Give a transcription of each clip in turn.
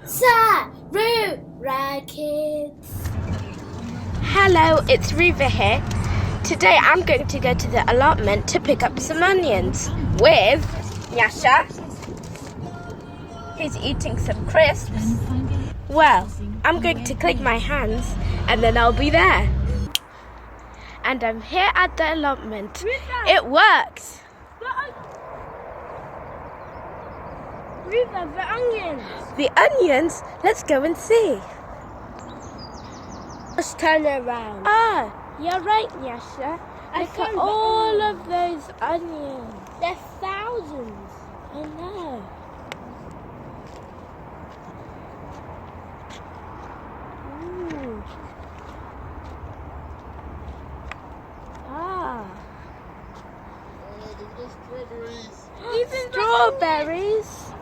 Sarura kids. Hello, it's Ruva here. Today I'm going to go to the allotment to pick up some onions with Nyasha. He's eating some crisps. Well, I'm going to click my hands and then I'll be there. And I'm here at the allotment. It works! Ruva, the onions! The onions? Let's go and see. Let's turn around. Ah, you're right, Nyasha. Look at all of those onions. There's thousands. I know. Ooh. Ah. Even strawberries.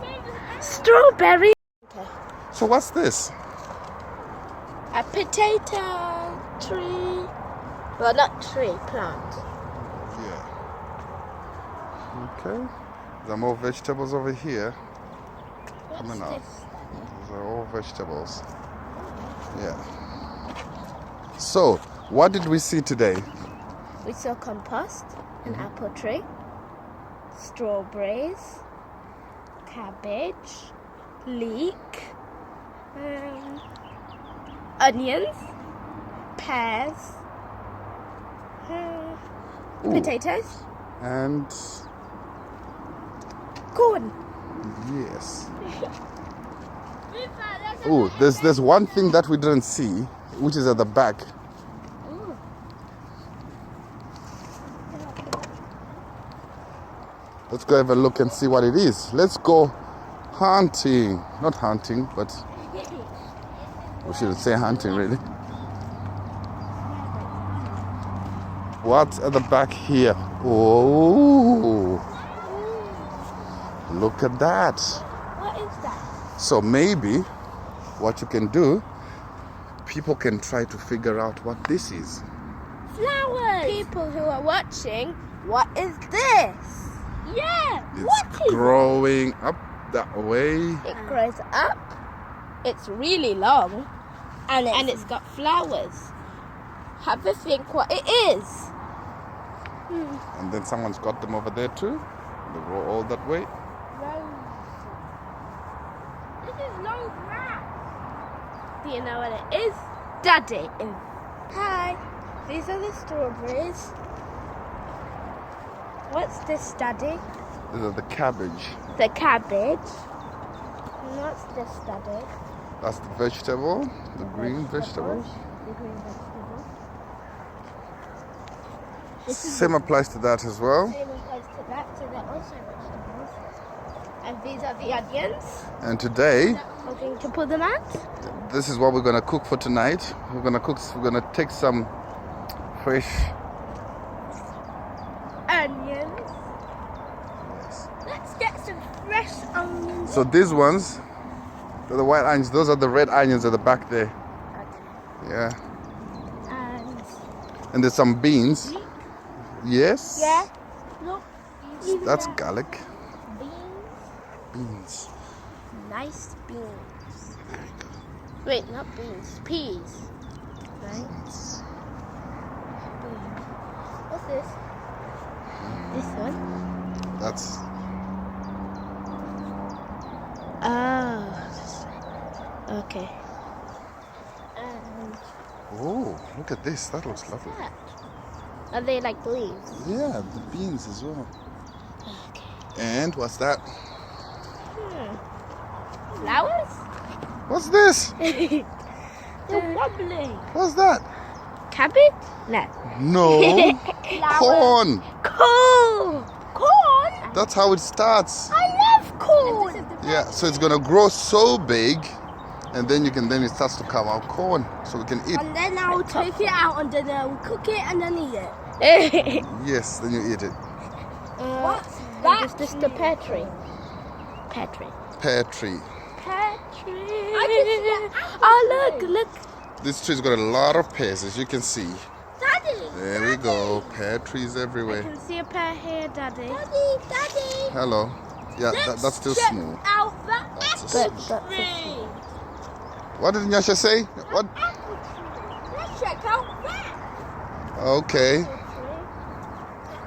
Strawberries. Okay. So what's this? A potato tree. Well, not tree, plant. Yeah. Okay. There are more vegetables over here. Coming up. These are all vegetables. Yeah. So, what did we see today? We saw compost, an apple tree, strawberries, cabbage, leek, onions, pears, potatoes, And corn. yes. Oh, there's one thing that we didn't see, which is at the back. Let's go have a look and see what it is. Let's go hunting. Not hunting, but we shouldn't say hunting really. What's at the back here? Oh, look at that. What is that? So maybe what you can do, people can try to figure out what this is. Flowers. People who are watching, what is this? Yeah. It's growing up that way. It grows up. It's really long, and it's got flowers. Have a think what it is. And then someone's got them over there too. They grow all that way. This is long grass. Do you know what it is? Daddy. Hi. These are the strawberries. What's this, Daddy? These are the cabbage. The cabbage. And what's this, Daddy? That's the vegetable, the green vegetables. The green vegetable. Same applies to that as well. Same applies to that, so they're also vegetables. And these are the onions. And today, We're going to pull them out. this is what we're gonna cook for tonight. We're gonna take some fresh Onions. Let's get some fresh onions. So these ones, they're the white onions. Those are the red onions at the back there. Okay. Yeah. And And there's some beans. Yes. yeah, look. That's garlic. Beans. Beans. Nice beans. Wait, not beans. Peas. Right? Beans. What's this? This one? That's Oh. Okay. And oh, look at this. That looks lovely. that? Are they like leaves? Yeah, the beans as well. Okay. And what's that? Flowers? What's this? They're wobbly. What's that? Cabbage? No. No. Corn. Corn! Corn? That's how it starts. I love corn! Yeah, so it's gonna grow so big, and then it starts to come out corn, so we can eat. And then I'll take it out and then I'll cook it and then eat it. Yes, then you eat it. What's that? Is this the pear tree? Pear tree. Pear tree. Pear tree. Oh, look. This tree's got a lot of pears, as you can see. Daddy! There we go. Pear trees I everywhere. can see a pear here, Daddy. Hello. Yeah, that's still small. Out that That's a apple small. tree. What did Nyasha say? What? Apple tree. Let's check out that. Okay.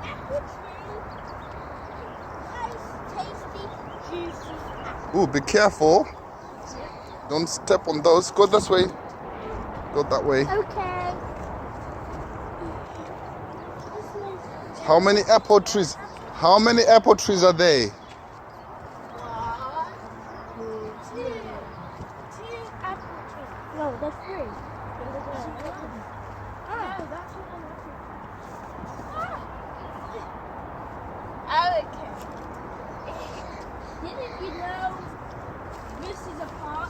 Apple tree. Nice, tasty, juicy apple. Ooh, be careful. Don't step on those. Go this way. Go that way. Okay. How many apple trees? How many apple trees are there? 1, 2, 2 apple trees. No, there's 3. Oh, that's okay. Didn't you know this is a park?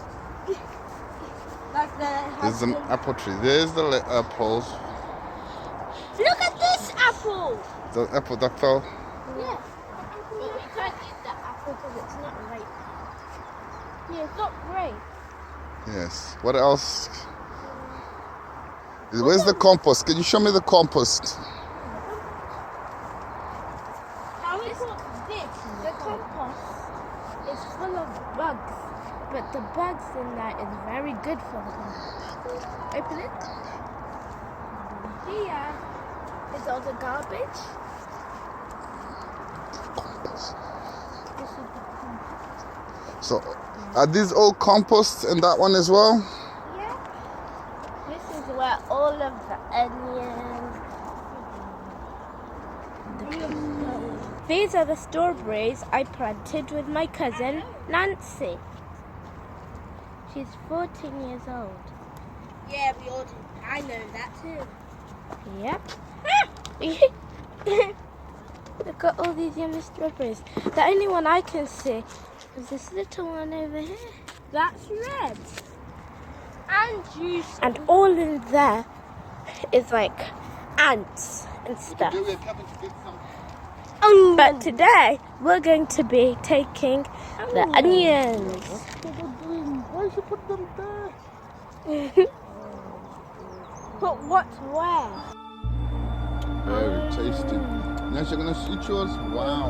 Like the There's an apple tree. There's the apples. Look at this apple! The apple that fell. Yeah. But we can't eat the apple because it's not ripe. Yeah, it's not ripe. Yes. What else? Where's the compost? Can you show me the compost? How is this? The compost is full of bugs. But the bugs in that is very good for the compost. Open it. Here is all the garbage. Compost. This is the compost. So, are these all compost and that one as well? Yeah. This is where all of the onions. These are the strawberries I planted with my cousin Nancy. She's 14 years old. Yeah, we all do. I know that too. Yep. Look at all these yummy strawberries. The only one I can see is this little one over here. That's red. And juice. And all in there is like ants and stuff. But today we're going to be taking the onions. Why should you put them there? But what's where? Very tasty. Nyasha, you're gonna eat yours? Wow.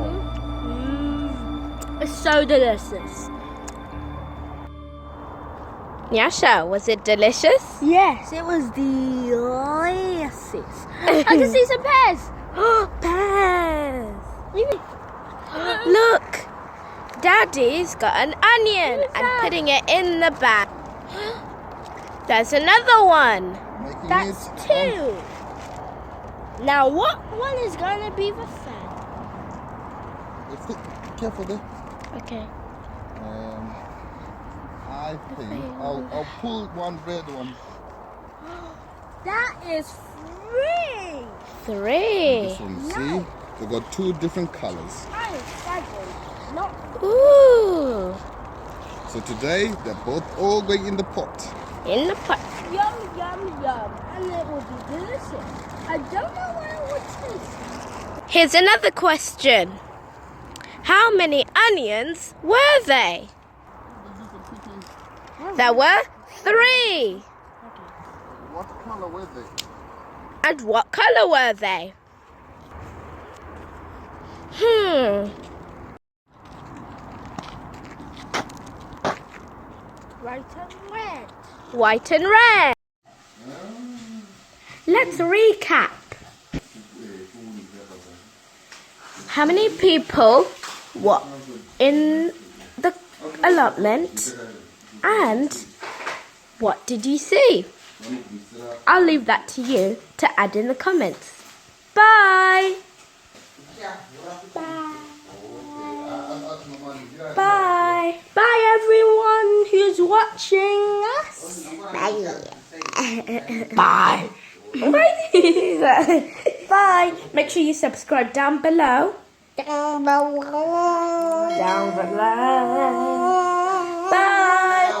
It's so delicious. Nyasha, was it delicious? Yes, it was delicious. I can see some pears. Pears. Look, Daddy's got an onion and putting it in the bag. There's another one. That's 2. Now what one is going to be the third? Careful there. Okay. I think I'll pull one red one. That is 3. 3. This one, see? They got 2 different colors. I am excited. Not. Ooh. So today they're both all going in the pot. In the pot. Yum, yum, yum. And it will be delicious. I don't know where it would taste. Here's another question. How many onions were they? There were 3. What color were they? And what color were they? White and red. White and red. Let's recap. How many people were in the allotment and what did you see? I'll leave that to you to add in the comments. Bye. Bye. Bye. Bye everyone who's watching us. Bye. Bye. Bye. Make sure you subscribe down below. Down below. Down below. Bye.